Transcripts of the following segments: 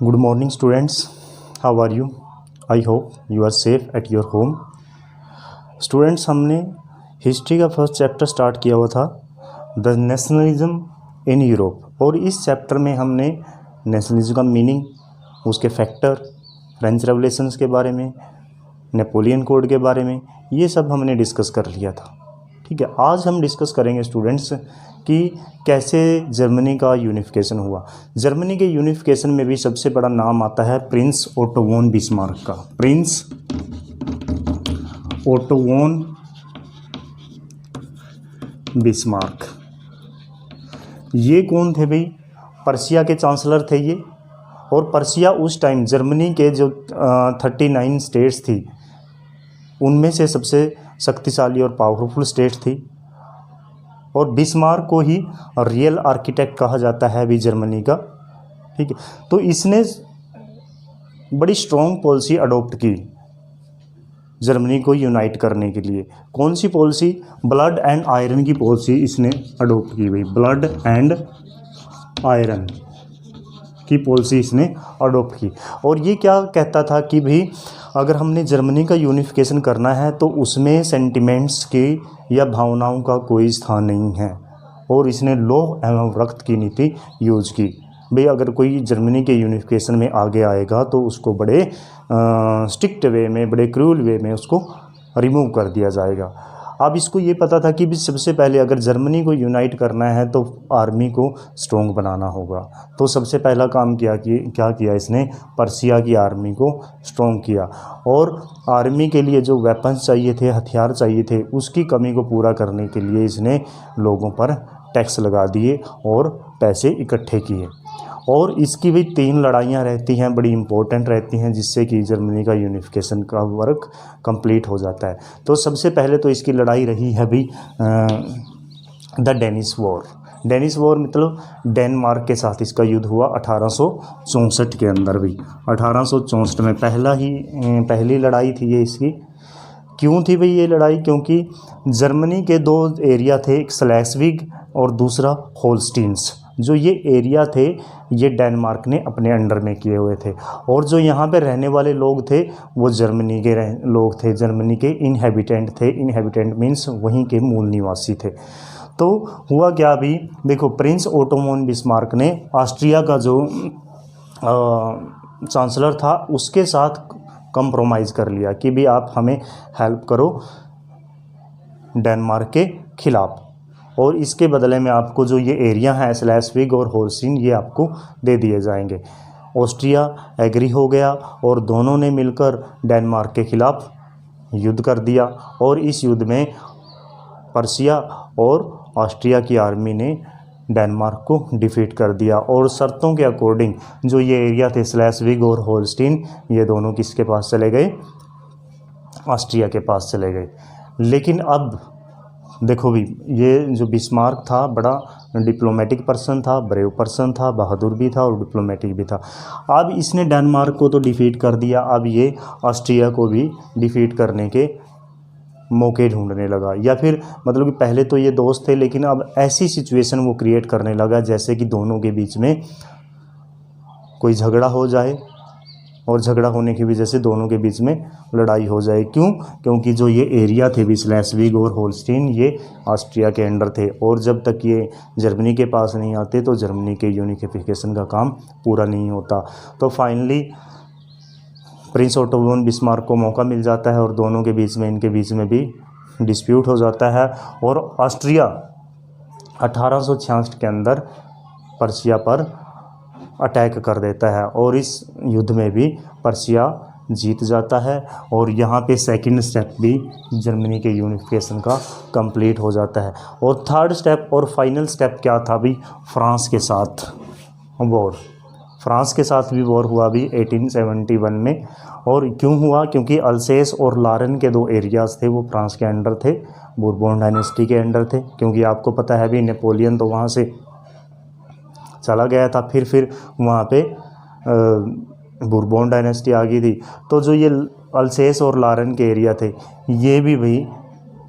Good morning, students. How are you? I hope you are safe at your home. Students, हमने history का first chapter start किया हुआ था, the nationalism in Europe, और इस chapter में हमने नेशनलिज्म का मीनिंग, उसके फैक्टर, फ्रेंच रेवोल्यूशंस के बारे में, नेपोलियन कोड के बारे में, ये सब हमने डिस्कस कर लिया था। ठीक है, आज हम डिस्कस करेंगे स्टूडेंट्स कि कैसे जर्मनी का यूनिफिकेशन हुआ। जर्मनी के यूनिफिकेशन में भी सबसे बड़ा नाम आता है प्रिंस ओटो वॉन बिस्मार्क का। प्रिंस ओटो वॉन बिस्मार्क, ये कौन थे भाई? पर्शिया के चांसलर थे ये। और पर्शिया उस टाइम जर्मनी के जो 39 स्टेट्स थी उनमें से सबसे शक्तिशाली और पावरफुल स्टेट थी, और बिस्मार्क को ही रियल आर्किटेक्ट कहा जाता है अभी जर्मनी का। ठीक है, तो इसने बड़ी स्ट्रॉन्ग पॉलिसी अडॉप्ट की जर्मनी को यूनाइट करने के लिए। कौन सी पॉलिसी? ब्लड एंड आयरन की पॉलिसी इसने अडॉप्ट की भाई। ब्लड एंड आयरन की पॉलिसी इसने अडॉप्ट की। और ये क्या कहता था कि भाई अगर हमने जर्मनी का यूनिफिकेशन करना है तो उसमें सेंटिमेंट्स की या भावनाओं का कोई स्थान नहीं है। और इसने लौह एवं रक्त की नीति यूज की। भाई अगर कोई जर्मनी के यूनिफिकेशन में आगे आएगा तो उसको बड़े स्ट्रिक्ट वे में, बड़े क्रूल वे में उसको रिमूव कर दिया जाएगा। अब इसको ये पता था कि भी सबसे पहले अगर जर्मनी को यूनाइट करना है तो आर्मी को स्ट्रॉन्ग बनाना होगा। तो सबसे पहला काम क्या किया इसने? पर्शिया की आर्मी को स्ट्रॉन्ग किया। और आर्मी के लिए जो वेपन्स चाहिए थे, हथियार चाहिए थे, उसकी कमी को पूरा करने के लिए इसने लोगों पर टैक्स लगा दिए और पैसे इकट्ठे किए। और इसकी भी 3 लड़ाइयाँ रहती हैं, बड़ी इंपॉर्टेंट रहती हैं, जिससे कि जर्मनी का यूनिफिकेशन का वर्क कंप्लीट हो जाता है। तो सबसे पहले तो इसकी लड़ाई रही है भी the Danish war. Danish war मतलब डेनमार्क के साथ इसका युद्ध हुआ 1864 के अंदर भी। 1864 में पहली लड़ाई थी ये इसकी। क्यों थी भाई ये लड़ाई? क्योंकि जर्मनी के 2 एरिया थे, एक स्लेस्विग और दूसरा होल्स्टीन्स। जो ये एरिया थे ये डेनमार्क ने अपने अंडर में किए हुए थे, और जो यहाँ पे रहने वाले लोग थे वो जर्मनी के लोग थे, जर्मनी के इनहेबिटेंट थे। इनहेबिटेंट मीन्स वहीं के मूल निवासी थे। तो हुआ क्या भी देखो, प्रिंस ओटो वॉन बिस्मार्क ने ऑस्ट्रिया का जो चांसलर था उसके साथ कंप्रोमाइज़ कर लिया कि भी आप हमें हेल्प करो डेनमार्क के खिलाफ, और इसके बदले में आपको जो ये एरिया है स्लेस्विग और होल्स्टीन ये आपको दे दिए जाएंगे। ऑस्ट्रिया एग्री हो गया और दोनों ने मिलकर डेनमार्क के खिलाफ युद्ध कर दिया। और इस युद्ध में पर्शिया और ऑस्ट्रिया की आर्मी ने डेनमार्क को डिफीट कर दिया। और शर्तों के अकॉर्डिंग जो ये एरिया थे स्लेस्विग और होल्स्टीन, ये दोनों किसके पास चले गए? ऑस्ट्रिया के पास चले गए। लेकिन अब देखो भी, ये जो बिस्मार्क था बड़ा डिप्लोमेटिक पर्सन था, ब्रेव पर्सन था, बहादुर भी था और डिप्लोमेटिक भी था। अब इसने डेनमार्क को तो डिफीट कर दिया, अब ये ऑस्ट्रिया को भी डिफीट करने के मौके ढूंढने लगा। या फिर मतलब कि पहले तो ये दोस्त थे, लेकिन अब ऐसी सिचुएशन वो क्रिएट करने लगा जैसे कि दोनों के बीच में कोई झगड़ा हो जाए, और झगड़ा होने की वजह से दोनों के बीच में लड़ाई हो जाए। क्यों? क्योंकि जो ये एरिया थे भी स्लेस्विग और होल्स्टीन ये ऑस्ट्रिया के अंडर थे, और जब तक ये जर्मनी के पास नहीं आते तो जर्मनी के यूनिफिकेशन का काम पूरा नहीं होता। तो finally Prince Otto von Bismarck को मौका मिल जाता है और दोनों के बीच में, इनके बीच में भी डिस्प्यूट हो जाता है। और ऑस्ट्रिया 1866 के अंदर पर्शिया पर अटैक कर देता है, और इस युद्ध में भी पर्शिया जीत जाता है। और यहाँ पे सेकंड स्टेप भी जर्मनी के यूनिफिकेशन का कंप्लीट हो जाता है। और थर्ड स्टेप और फाइनल स्टेप क्या था भी? फ्रांस के साथ वॉर। फ्रांस के साथ भी वॉर हुआ भी 1871 में। और क्यों हुआ? क्योंकि अल्सेस और लारन के 2 एरियाज़ थे वो फ्रांस के अंडर थे, बूरबोन डायनेस्टी के अंडर थे। क्योंकि आपको पता है भी नेपोलियन तो वहाँ से चला गया था, फिर वहाँ पे बूरबोन डायनेस्टी आ गई थी। तो जो ये अल्सेस और लारन के एरिया थे ये भी भाई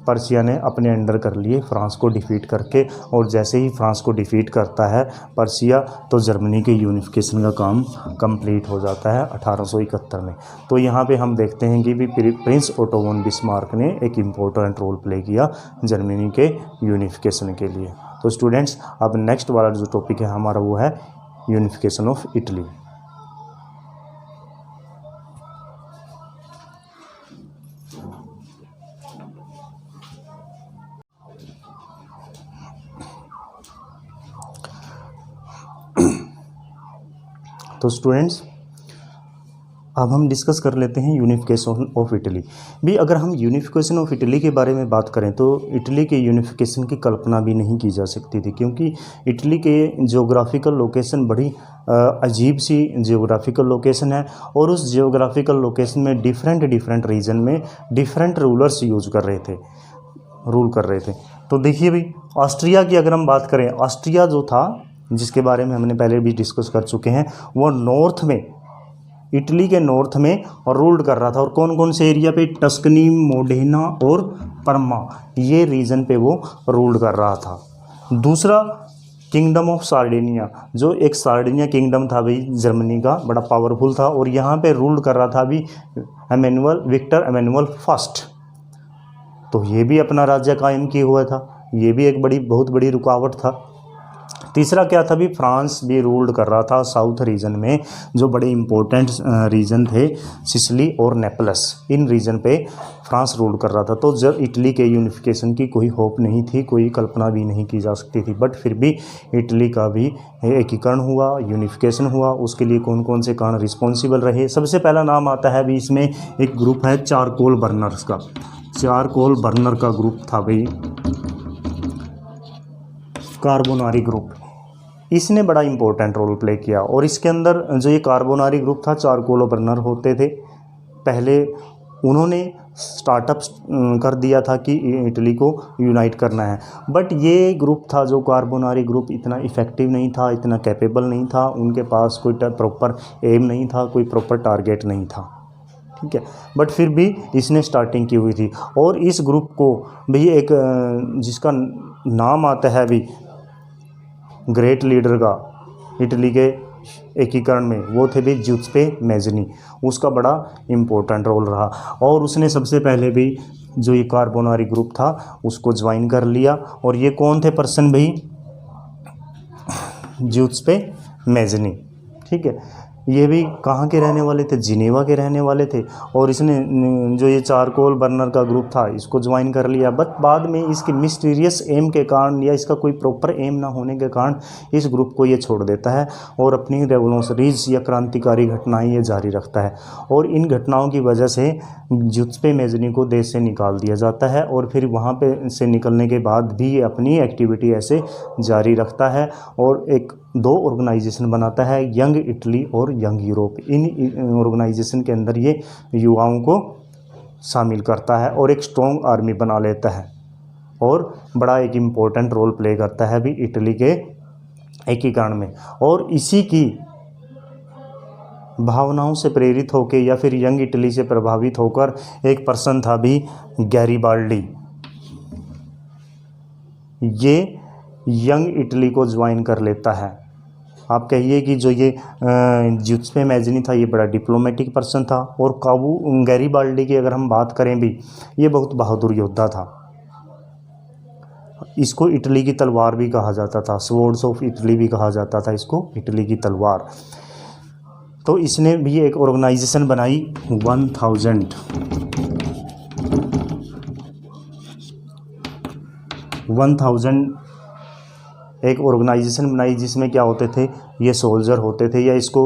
पर्सिया ने अपने अंडर कर लिए फ्रांस को डिफीट करके। और जैसे ही फ्रांस को डिफीट करता है पर्सिया, तो जर्मनी के यूनिफिकेशन का काम कंप्लीट हो जाता है 1871 में। तो यहाँ पे हम देखते हैं कि भी प्रिंस ओटो वन बिस्मार्क ने एक इम्पोर्टेंट रोल प्ले किया जर्मनी के यूनिफिकेशन के लिए। तो स्टूडेंट्स, अब नेक्स्ट वाला जो टॉपिक है हमारा वो है यूनिफिकेशन ऑफ इटली। तो स्टूडेंट्स, अब हम डिस्कस कर लेते हैं यूनिफिकेशन ऑफ इटली। भी अगर हम यूनिफिकेशन ऑफ इटली के बारे में बात करें तो इटली के यूनिफिकेशन की कल्पना भी नहीं की जा सकती थी, क्योंकि इटली के जियोग्राफिकल लोकेशन बड़ी अजीब सी जियोग्राफिकल लोकेशन है। और उस जियोग्राफिकल लोकेशन में डिफरेंट रीजन में डिफरेंट रूलर्स रूल कर रहे थे। तो देखिए भाई, ऑस्ट्रिया की अगर हम बात करें, ऑस्ट्रिया जो था, जिसके बारे में हमने पहले भी डिस्कस कर चुके हैं, वो नॉर्थ में, इटली के नॉर्थ में और रूल्ड कर रहा था। और कौन कौन से एरिया पे? टस्कनी, मोडेना और परमा, ये रीजन पे वो रूल्ड कर रहा था। दूसरा, किंगडम ऑफ सार्डिनिया, जो एक सार्डिनिया किंगडम था भाई जर्मनी का, बड़ा पावरफुल था और यहाँ पे रूल्ड कर रहा था अभी विक्टर एमेनुअल फर्स्ट। तो ये भी अपना राज्य कायम किए हुआ था, ये भी एक बहुत बड़ी रुकावट था। तीसरा क्या था भी, फ्रांस भी रूल्ड कर रहा था साउथ रीजन में, जो बड़े इंपॉर्टेंट रीजन थे, सिसिली और नेपलस, इन रीजन पे फ्रांस रूल कर रहा था। तो जब इटली के यूनिफिकेशन की कोई होप नहीं थी, कोई कल्पना भी नहीं की जा सकती थी, बट फिर भी इटली का भी एकीकरण हुआ, यूनिफिकेशन हुआ। उसके लिए कौन कौन से कारण रिस्पॉन्सिबल रहे? सबसे पहला नाम आता है भी, इसमें एक ग्रुप है चारकोल बर्नर्स का। चारकोल बर्नर का ग्रुप था भाई, कार्बोनारी ग्रुप, इसने बड़ा इंपॉर्टेंट रोल प्ले किया। और इसके अंदर जो ये कार्बोनारी ग्रुप था, चारकोल बर्नर होते थे, पहले उन्होंने स्टार्टअप कर दिया था कि इटली को यूनाइट करना है। बट ये ग्रुप था जो कार्बोनारी ग्रुप, इतना इफ़ेक्टिव नहीं था, इतना कैपेबल नहीं था, उनके पास कोई प्रॉपर एम नहीं था, कोई प्रॉपर टारगेट नहीं था, ठीक है। बट फिर भी इसने स्टार्टिंग की हुई थी। और इस ग्रुप को भी एक जिसका नाम आता है भी ग्रेट लीडर का इटली के एकीकरण में, वो थे भी ज्यूसेप्पे मैज़नी, उसका बड़ा इम्पोर्टेंट रोल रहा। और उसने सबसे पहले भी जो ये कार्बोनारी ग्रुप था उसको ज्वाइन कर लिया। और ये कौन थे पर्सन भाई? ज्यूसेप्पे मैज़नी, ठीक है। ये भी कहाँ के रहने वाले थे? जिनेवा के रहने वाले थे। और इसने जो ये चारकोल बर्नर का ग्रुप था इसको ज्वाइन कर लिया। बट बाद में इसके मिस्टीरियस एम के कारण या इसका कोई प्रॉपर एम ना होने के कारण इस ग्रुप को ये छोड़ देता है और अपनी रेवोल्यूशनरीज या क्रांतिकारी घटनाएं ये जारी रखता है। और इन घटनाओं की वजह से ज्यूसेप्पे मैज़नी को देश से निकाल दिया जाता है। और फिर वहाँ पे से निकलने के बाद भी ये अपनी एक्टिविटी ऐसे जारी रखता है और एक दो ऑर्गेनाइजेशन बनाता है, यंग इटली और यंग यूरोप। इन ऑर्गेनाइजेशन के अंदर ये युवाओं को शामिल करता है और एक स्ट्रॉन्ग आर्मी बना लेता है और बड़ा एक इम्पोर्टेंट रोल प्ले करता है भी इटली के एकीकरण में। और इसी की भावनाओं से प्रेरित होकर या फिर यंग इटली से प्रभावित होकर एक पर्सन था भी गैरिबाल्डी। ये यंग इटली को ज्वाइन कर लेता है। आप कहिए कि जो ये ज्यूसेप्पे मैज़नी था ये बड़ा डिप्लोमेटिक पर्सन था। और गैरिबाल्डी की अगर हम बात करें भी, ये बहुत बहादुर योद्धा था। इसको इटली की तलवार भी कहा जाता था, स्वॉर्ड्स ऑफ इटली भी कहा जाता था इसको, इटली की तलवार। तो इसने भी एक ऑर्गेनाइजेशन बनाई 1000 एक ऑर्गेनाइजेशन बनाई जिसमें क्या होते थे, ये सोल्जर होते थे, या इसको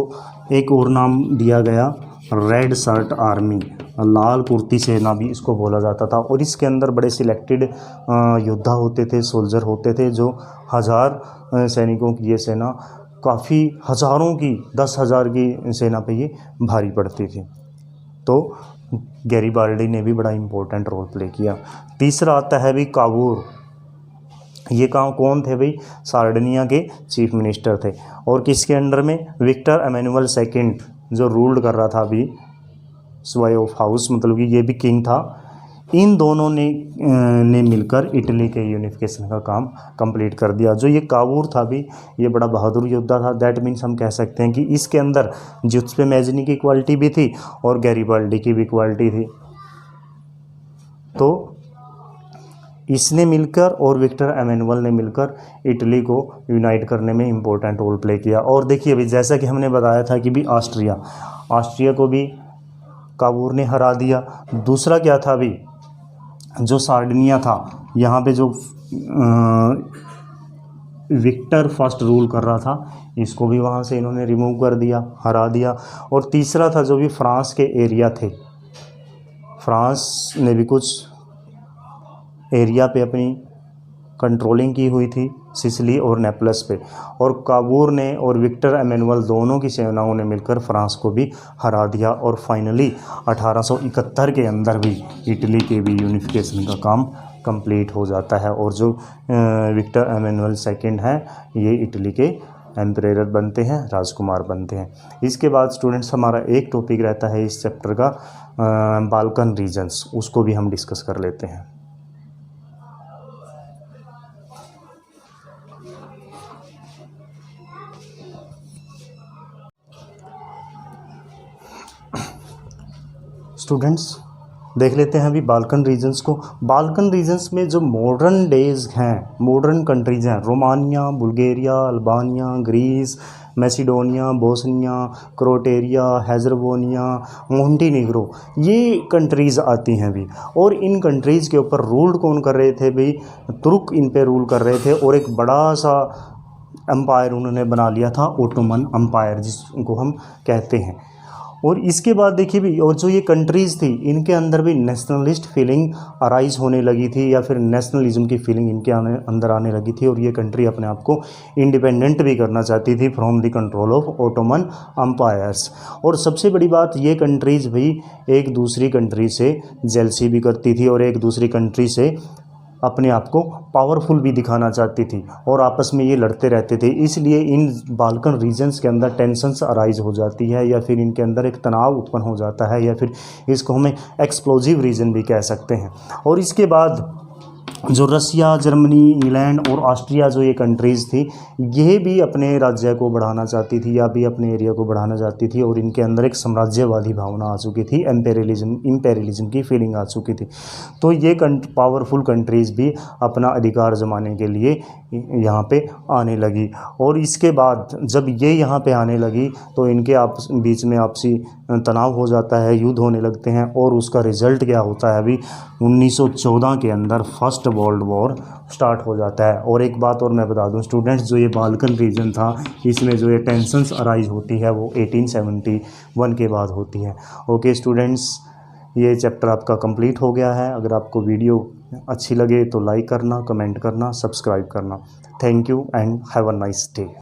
एक और नाम दिया गया रेड शर्ट आर्मी, लाल कुर्ती सेना भी इसको बोला जाता था। और इसके अंदर बड़े सिलेक्टेड योद्धा होते थे, सोल्जर होते थे, जो 1000 सैनिकों की ये सेना काफ़ी हज़ारों की 10,000 की सेना पे ये भारी पड़ती थी। तो गैरिबाल्डी ने भी बड़ा इम्पोर्टेंट रोल प्ले किया। तीसरा आता है भी कावूर। ये कौन थे भाई? सार्डिनिया के चीफ मिनिस्टर थे। और किसके अंडर में? विक्टर एमेनुअल सेकंड जो रूल्ड कर रहा था अभी, स्वाय ऑफ हाउस, मतलब कि ये भी किंग था। इन दोनों ने मिलकर इटली के यूनिफिकेशन का काम कंप्लीट कर दिया। जो ये कावूर था भी, ये बड़ा बहादुर योद्धा था। दैट मीन्स हम कह सकते हैं कि इसके अंदर जुत्से मैजिनी की क्वालिटी भी थी और गैरिबाल्डी की भी क्वालिटी थी। तो इसने मिलकर और विक्टर एमेनुअल ने मिलकर इटली को यूनाइट करने में इम्पोर्टेंट रोल प्ले किया। और देखिए अभी जैसा कि हमने बताया था कि भी ऑस्ट्रिया को भी कावूर ने हरा दिया। दूसरा क्या था अभी, जो सार्डिनिया था, यहाँ पे जो विक्टर फर्स्ट रूल कर रहा था, इसको भी वहाँ से इन्होंने रिमूव कर दिया, हरा दिया। और तीसरा था जो भी फ्रांस के एरिया थे, फ्रांस ने भी कुछ एरिया पे अपनी कंट्रोलिंग की हुई थी, सिसिली और नेपल्स पे, और कावूर ने और विक्टर एमेनुअल दोनों की सेनाओं ने मिलकर फ्रांस को भी हरा दिया। और फाइनली 1871 के अंदर भी इटली के भी यूनिफिकेशन का काम कंप्लीट हो जाता है। और जो विक्टर एमेनुअल सेकंड हैं, ये इटली के एम्परेयर बनते हैं, राजकुमार बनते हैं। इसके बाद स्टूडेंट्स हमारा एक टॉपिक रहता है इस चैप्टर का, बाल्कन रीजन्स, उसको भी हम डिस्कस कर लेते हैं। स्टूडेंट्स देख लेते हैं अभी बाल्कन रीजन्स को। बाल्कन रीजन्स में जो मॉडर्न डेज हैं, मॉडर्न कंट्रीज़ हैं, Romania, Bulgaria, Albania, Greece, Macedonia, Bosnia, Croatia, Herzegovina, Montenegro, ये कंट्रीज़ आती हैं अभी। और इन कंट्रीज़ के ऊपर रूल कौन कर रहे थे भाई? तुर्क इन पे रूल कर रहे थे। और एक बड़ा सा एम्पायर उन्होंने बना लिया था, ओटोमन एम्पायर जिसको हम कहते हैं। और इसके बाद देखिए भी, और जो ये कंट्रीज़ थी, इनके अंदर भी नेशनलिस्ट फीलिंग अराइज होने लगी थी, या फिर नेशनलिज्म की फीलिंग इनके अंदर आने लगी थी। और ये कंट्री अपने आप को इंडिपेंडेंट भी करना चाहती थी from the control of Ottoman umpires. और सबसे बड़ी बात, ये कंट्रीज़ भी एक दूसरी कंट्री से जेलसी भी करती थी और एक दूसरी कंट्री से अपने आप को पावरफुल भी दिखाना चाहती थी, और आपस में ये लड़ते रहते थे। इसलिए इन बाल्कन रीजन्स के अंदर टेंशन्स अराइज हो जाती है, या फिर इनके अंदर एक तनाव उत्पन्न हो जाता है, या फिर इसको हमें एक्सप्लोजिव रीजन भी कह सकते हैं। और इसके बाद जो रसिया, जर्मनी, इंग्लैंड और ऑस्ट्रिया, जो ये कंट्रीज़ थी, ये भी अपने राज्य को बढ़ाना चाहती थी या भी अपने एरिया को बढ़ाना चाहती थी। और इनके अंदर एक साम्राज्यवादी भावना आ चुकी थी, इम्पेरियलिज्म की फीलिंग आ चुकी थी। तो ये पावरफुल कंट्रीज़ भी अपना अधिकार जमाने के लिए यहाँ पे आने लगी। और इसके बाद जब ये यहाँ पे आने लगी तो इनके बीच में आपसी तनाव हो जाता है, युद्ध होने लगते हैं। और उसका रिज़ल्ट क्या होता है, अभी 1914 के अंदर फर्स्ट वर्ल्ड वॉर स्टार्ट हो जाता है। और एक बात और मैं बता दूं स्टूडेंट्स, जो ये बाल्कन रीजन था, इसमें जो ये टेंशन्स अराइज होती है वो 1871 के बाद होती है। ओके स्टूडेंट्स, ये चैप्टर आपका कंप्लीट हो गया है। अगर आपको वीडियो अच्छी लगे तो लाइक करना, कमेंट करना, सब्सक्राइब करना। Thank you and have a nice day.